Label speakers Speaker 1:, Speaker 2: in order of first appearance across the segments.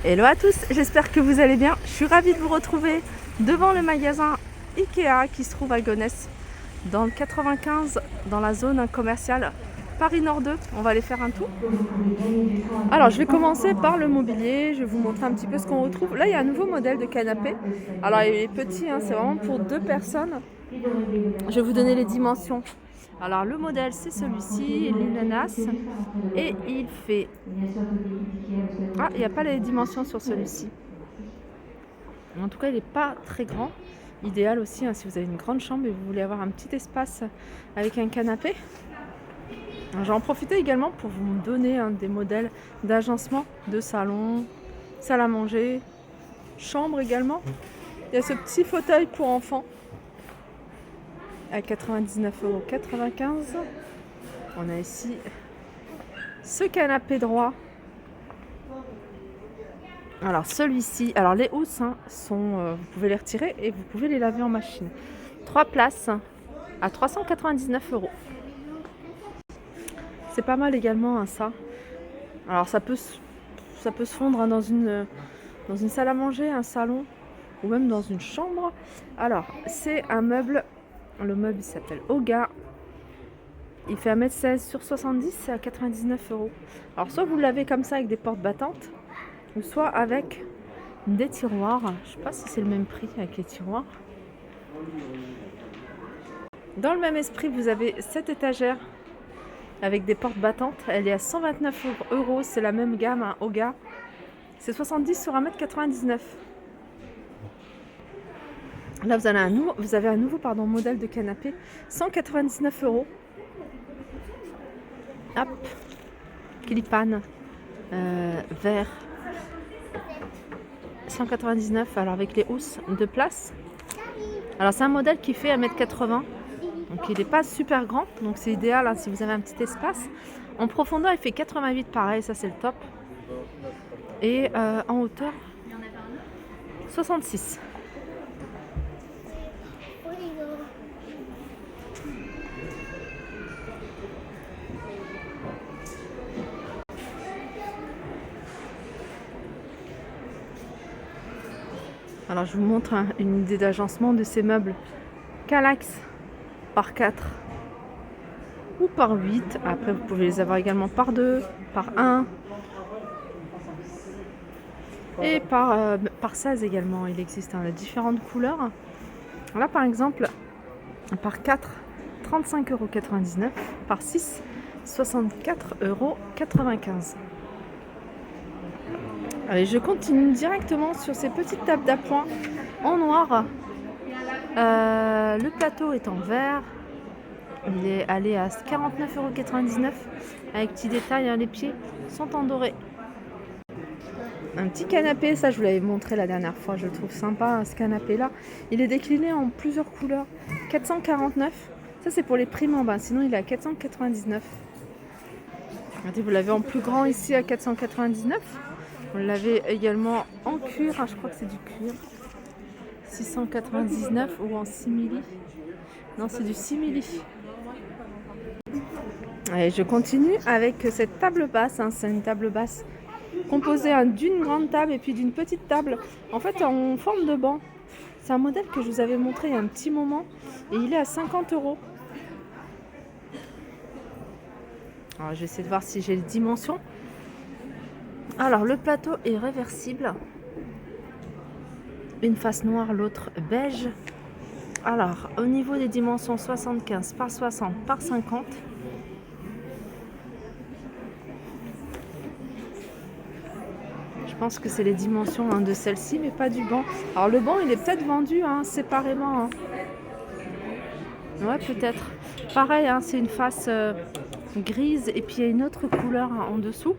Speaker 1: Hello à tous, j'espère que vous allez bien. Je suis ravie de vous retrouver devant le magasin Ikea qui se trouve à Gonesse, dans le 95, dans la zone commerciale Paris Nord 2. On va aller faire un tour. Alors je vais commencer par le mobilier, je vais vous montrer un petit peu ce qu'on retrouve. Là il y a un nouveau modèle de canapé. Alors il est petit, hein, c'est vraiment pour 2 personnes. Je vais vous donner les dimensions. Alors le modèle c'est celui-ci, l'Inanas, et il fait... Ah, il n'y a pas les dimensions sur celui-ci. En tout cas il n'est pas très grand. Idéal aussi hein, si vous avez une grande chambre et vous voulez avoir un petit espace avec un canapé. J'en en profiter également pour vous donner des modèles d'agencement de salon, salle à manger, chambre également. Il y a ce petit fauteuil pour enfants à 99,95 €. On a ici ce canapé droit. Alors celui-ci, alors les housses sont, vous pouvez les retirer et vous pouvez les laver en machine. 3 places à 399 €. C'est pas mal également ça. Alors ça peut se fondre dans une salle à manger, un salon ou même dans une chambre. Alors c'est un meuble, le meuble il s'appelle Oga. Il fait 1,16 m sur 70, c'est à 99 €. Alors soit vous l'avez comme ça avec des portes battantes, ou soit avec des tiroirs. Je sais pas si c'est le même prix avec les tiroirs. Dans le même esprit, vous avez cette étagère avec des portes battantes. Elle est à 129 €. C'est la même gamme, hein, Oga. C'est 70 sur 1,99 m. Là, vous avez un nouveau modèle de canapé. 199 €. Hop. Clipan. Vert. 199 €. Alors avec les housses de place. Alors c'est un modèle qui fait 1,80 m. Donc il n'est pas super grand. Donc c'est idéal hein, si vous avez un petit espace. En profondeur, il fait 88, pareil, ça c'est le top. Et en hauteur, 66. Alors je vous montre une idée d'agencement de ces meubles Kallax par 4 ou par 8. Après vous pouvez les avoir également par 2, par 1 et par 16 également. Il existe de différentes couleurs. Là par exemple par 4, 35,99 €, par 6, 64,95 €. Allez, je continue directement sur ces petites tables d'appoint en noir. Le plateau est en verre. Il est allé à 49,99 € avec petits détails. Les pieds sont en doré. Un petit canapé, ça je vous l'avais montré la dernière fois. Je le trouve sympa ce canapé là. Il est décliné en plusieurs couleurs. 449. Ça c'est pour les prix en bas. Sinon il est à 499. Regardez, vous l'avez en plus grand ici à 499. On l'avait également en cuir, je crois que c'est du cuir, 699 ou en simili. Non, c'est du simili. Allez, je continue avec cette table basse. C'est une table basse composée d'une grande table et puis d'une petite table, en fait en forme de banc. C'est un modèle que je vous avais montré il y a un petit moment et il est à 50 €. Alors, je vais essayer de voir si j'ai les dimensions. Alors le plateau est réversible, une face noire, l'autre beige. Alors au niveau des dimensions, 75 par 60 par 50. Je pense que c'est les dimensions de celle-ci, mais pas du banc. Alors le banc il est peut-être vendu séparément. Ouais, peut-être. Pareil, c'est une face grise et puis il y a une autre couleur en dessous.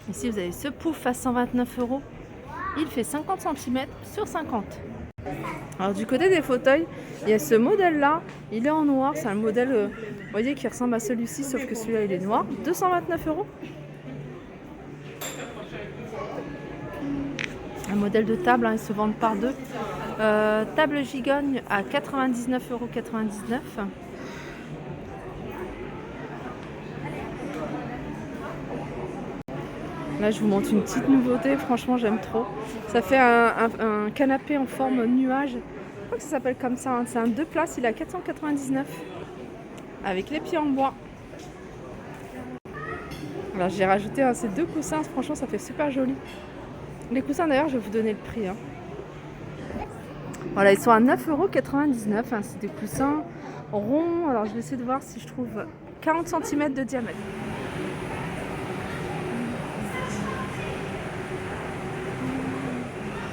Speaker 1: Ici, vous avez ce pouf à 129 €. Il fait 50 cm sur 50. Alors, du côté des fauteuils, il y a ce modèle-là. Il est en noir. C'est un modèle, vous voyez, qui ressemble à celui-ci, sauf que celui-là, il est noir. 229 €. Un modèle de table, ils se vendent par deux. Table gigogne à 99,99 €. Là, je vous montre une petite nouveauté. Franchement, j'aime trop. Ça fait un canapé en forme nuage. Je crois que ça s'appelle comme ça. C'est un 2 places. Il est à 499 avec les pieds en bois. Alors, j'ai rajouté ces 2 coussins. Franchement, ça fait super joli. Les coussins, d'ailleurs, je vais vous donner le prix. Voilà, ils sont à 9,99 €. C'est des coussins ronds. Alors, je vais essayer de voir si je trouve 40 cm de diamètre.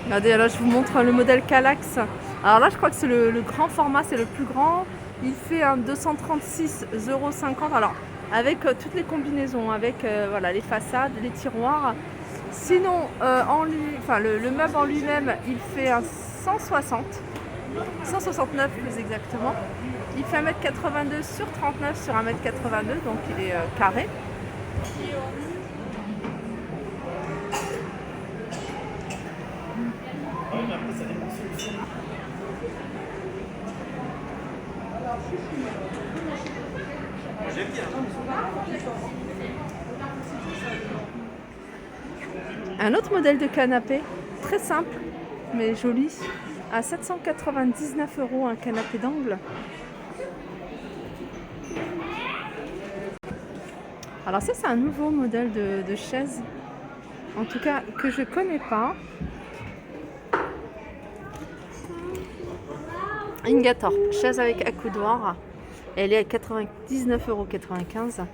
Speaker 1: Regardez, là, je vous montre le modèle Kallax. Alors là, je crois que c'est le grand format, c'est le plus grand. Il fait un 236,50 €. Alors, avec toutes les combinaisons, avec voilà, les façades, les tiroirs. Sinon, le meuble en lui-même, il fait un 169 plus exactement. Il fait 1,82 m sur 39 sur 1,82 m, donc il est carré. Un autre modèle de canapé, très simple mais joli, à 799 €, un canapé d'angle. Alors ça, c'est un nouveau modèle de chaise, en tout cas que je connais pas. Ingatorp, chaise avec accoudoir. Elle est à 99,95 €.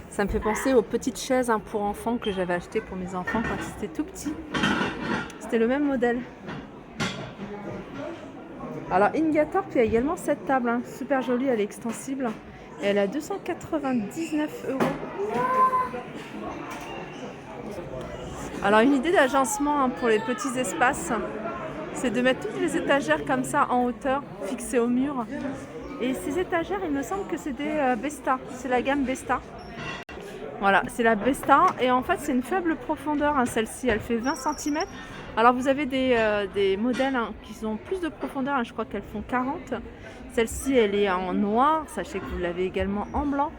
Speaker 1: Ça me fait penser aux petites chaises pour enfants que j'avais achetées pour mes enfants quand ils étaient tout petits. C'était le même modèle. Alors Ingatorp, il y a également cette table, super jolie, elle est extensible. Et elle est à 299 €. Alors une idée d'agencement pour les petits espaces, c'est de mettre toutes les étagères comme ça en hauteur, fixées au mur. Et ces étagères, il me semble que c'est des Besta, c'est la gamme Besta. Voilà, c'est la Besta et en fait c'est une faible profondeur, celle-ci elle fait 20 cm. Alors vous avez des modèles qui ont plus de profondeur, je crois qu'elles font 40. Celle-ci elle est en noir, sachez que vous l'avez également en blanc.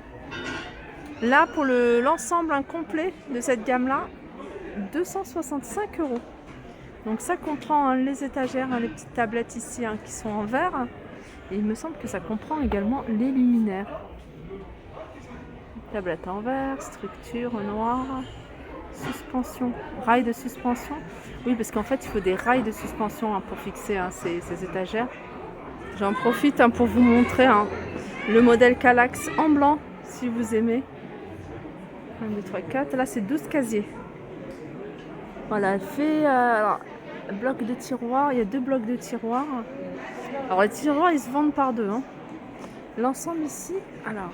Speaker 1: Là pour l'ensemble complet de cette gamme-là, 265 €. Donc ça comprend les étagères, les petites tablettes ici qui sont en verre. Et il me semble que ça comprend également les luminaires. Tablette en verre, structure noire, suspension, rail de suspension. Oui, parce qu'en fait, il faut des rails de suspension pour fixer ces étagères. J'en profite pour vous montrer le modèle Kallax en blanc, si vous aimez. 1, 2, 3, 4. Là, c'est 12 casiers. Voilà, elle fait bloc de tiroir. Il y a 2 blocs de tiroirs. Alors, les tiroirs, ils se vendent par 2. L'ensemble ici, alors,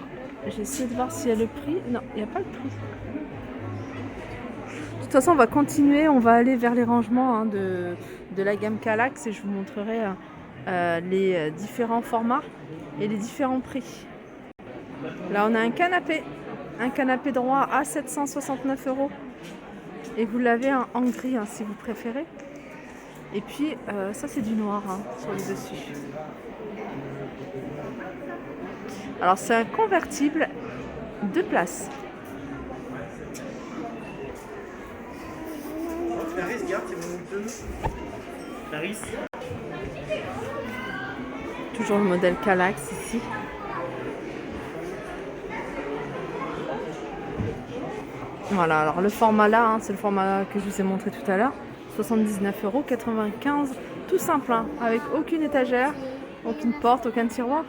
Speaker 1: j'ai essayé de voir s'il y a le prix. Non, il n'y a pas le prix. De toute façon, on va continuer. On va aller vers les rangements de la gamme Kallax et je vous montrerai les différents formats et les différents prix. Là, on a un canapé droit à 769 €. Et vous l'avez en gris si vous préférez. Et puis, ça, c'est du noir sur le dessus. Alors, c'est un convertible 2 places.
Speaker 2: Clarisse, garde, c'est mon deux. Clarisse.
Speaker 1: Toujours le modèle Kallax ici. Voilà, alors le format là, c'est le format que je vous ai montré tout à l'heure. 79,95 €, tout simple, avec aucune étagère, aucune porte, aucun tiroir.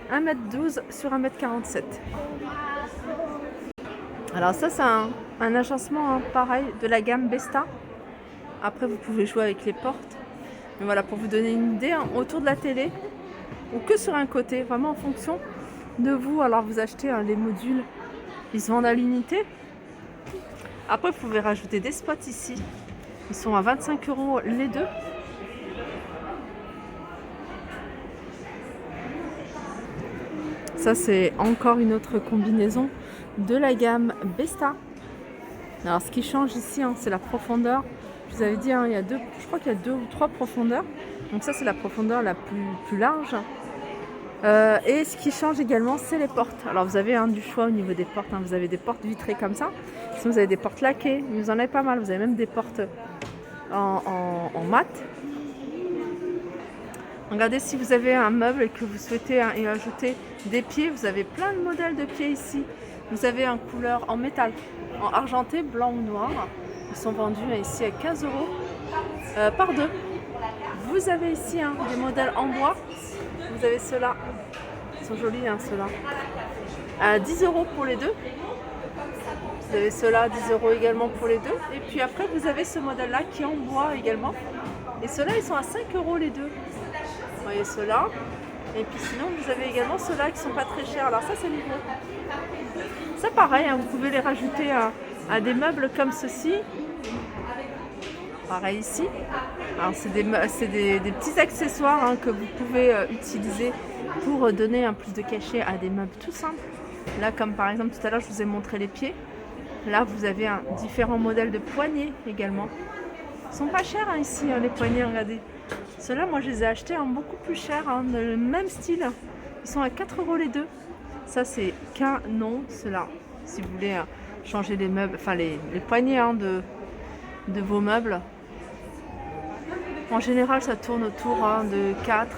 Speaker 1: 1,12 m sur 1,47 m. Alors ça, c'est un agencement pareil de la gamme Besta. Après, vous pouvez jouer avec les portes. Mais voilà, pour vous donner une idée, autour de la télé, ou que sur un côté, vraiment en fonction de vous. Alors vous achetez les modules, ils se vendent à l'unité. Après, vous pouvez rajouter des spots ici. Ils sont à 25 € les deux. Ça, c'est encore une autre combinaison de la gamme Besta. Alors, ce qui change ici, c'est la profondeur. Je vous avais dit, il y a je crois qu'il y a 2 ou 3 profondeurs. Donc ça, c'est la profondeur la plus large. Et ce qui change également, c'est les portes. Alors vous avez du choix au niveau des portes. Vous avez des portes vitrées comme ça. Sinon, vous avez des portes laquées, vous en avez pas mal. Vous avez même des portes en mat. Regardez, si vous avez un meuble et que vous souhaitez y ajouter des pieds, vous avez plein de modèles de pieds ici. Vous avez en couleur en métal, en argenté, blanc ou noir. Ils sont vendus ici à 15 € par deux. Vous avez ici des modèles en bois. Vous avez ceux-là. Ils sont jolis, ceux-là. À 10 € pour les deux. Vous avez ceux-là, 10 € également pour les deux. Et puis après, vous avez ce modèle-là qui est en bois également. Et ceux-là, ils sont à 5 € les deux. Vous voyez ceux-là. Et puis sinon, vous avez également ceux-là qui sont pas très chers. Alors ça, c'est nouveau. Ça, pareil, vous pouvez les rajouter à des meubles comme ceci. Pareil ici. Alors c'est des petits accessoires que vous pouvez utiliser pour donner un plus de cachet à des meubles tout simples. Là, comme par exemple tout à l'heure, je vous ai montré les pieds. Là, vous avez différents modèles de poignées également. Ils sont pas chers ici, les poignées, regardez. Ceux-là, moi, je les ai achetés beaucoup plus cher, dans le même style. Ils sont à 4 € les deux. Ça, c'est canon, ceux-là. Si vous voulez changer les meubles, enfin les poignées de vos meubles. En général, ça tourne autour de 4,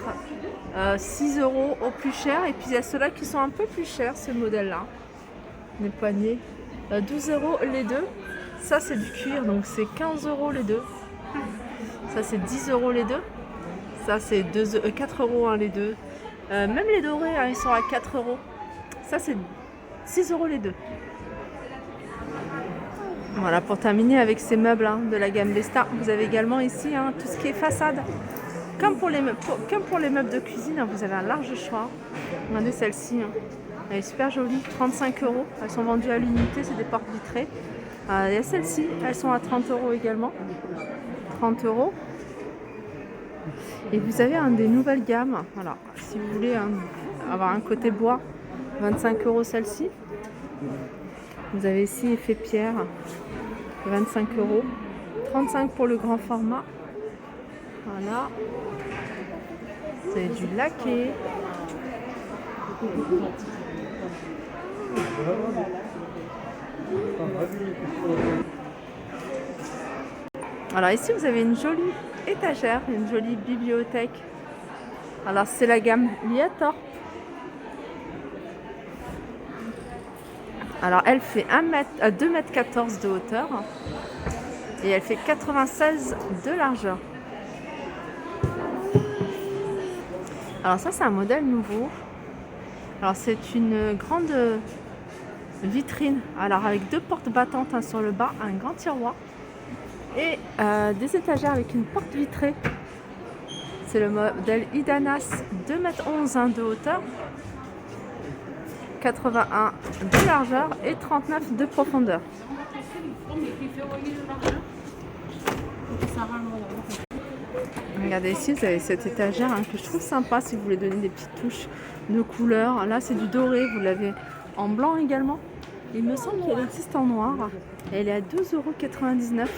Speaker 1: 6 € au plus cher. Et puis, il y a ceux-là qui sont un peu plus chers, ce modèle-là. Les poignées. 12 € les deux. Ça, c'est du cuir, donc c'est 15 € les deux. Ça, c'est 10 € les deux. Ça, c'est 4 € les deux. Même les dorés, ils sont à 4 €. Ça, c'est 6 € les deux. Voilà, pour terminer avec ces meubles de la gamme Vesta, vous avez également ici tout ce qui est façade. Comme pour les meubles de cuisine, vous avez un large choix. Regardez celle-ci, elle est super jolie, 35 €. Elles sont vendues à l'unité, c'est des portes vitrées. Il y a celles-ci, elles sont à 30 € également. 30 €. Et vous avez des nouvelles gammes. Voilà, si vous voulez avoir un côté bois, 25 € celle-ci. Vous avez ici effet pierre, 25 €. 35 € pour le grand format. Voilà. Vous avez du laqué. Alors ici, vous avez une jolie étagère, une jolie bibliothèque. Alors c'est la gamme Liatorp. Alors elle fait 2,14 m de hauteur et elle fait 96 de largeur. Alors ça, c'est un modèle nouveau. Alors c'est une grande vitrine, alors avec deux portes battantes sur le bas, un grand tiroir et des étagères avec une porte vitrée. C'est le modèle Idanas, 2,11 m de hauteur, 81 de largeur et 39 de profondeur. Regardez ici, vous avez cette étagère que je trouve sympa si vous voulez donner des petites touches de couleur. Là, c'est du doré, vous l'avez en blanc également. Il me semble qu'elle existe en noir. Elle est à 12,99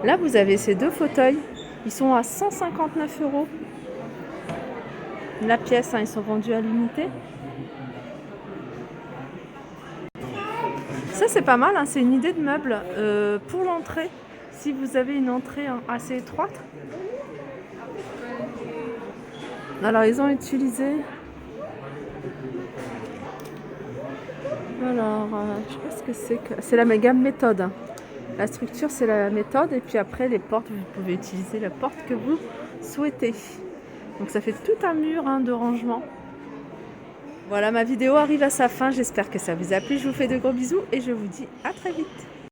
Speaker 1: €. Là, vous avez ces deux fauteuils. Ils sont à 159 € la pièce. Ils sont vendus à l'unité. Ça, c'est pas mal. C'est une idée de meuble pour l'entrée. Si vous avez une entrée assez étroite. Alors, ils ont utilisé... Alors, je sais pas ce que c'est que... C'est la gamme méthode. La structure, c'est la méthode. Et puis après, les portes, vous pouvez utiliser la porte que vous souhaitez. Donc, ça fait tout un mur de rangement. Voilà, ma vidéo arrive à sa fin. J'espère que ça vous a plu. Je vous fais de gros bisous et je vous dis à très vite.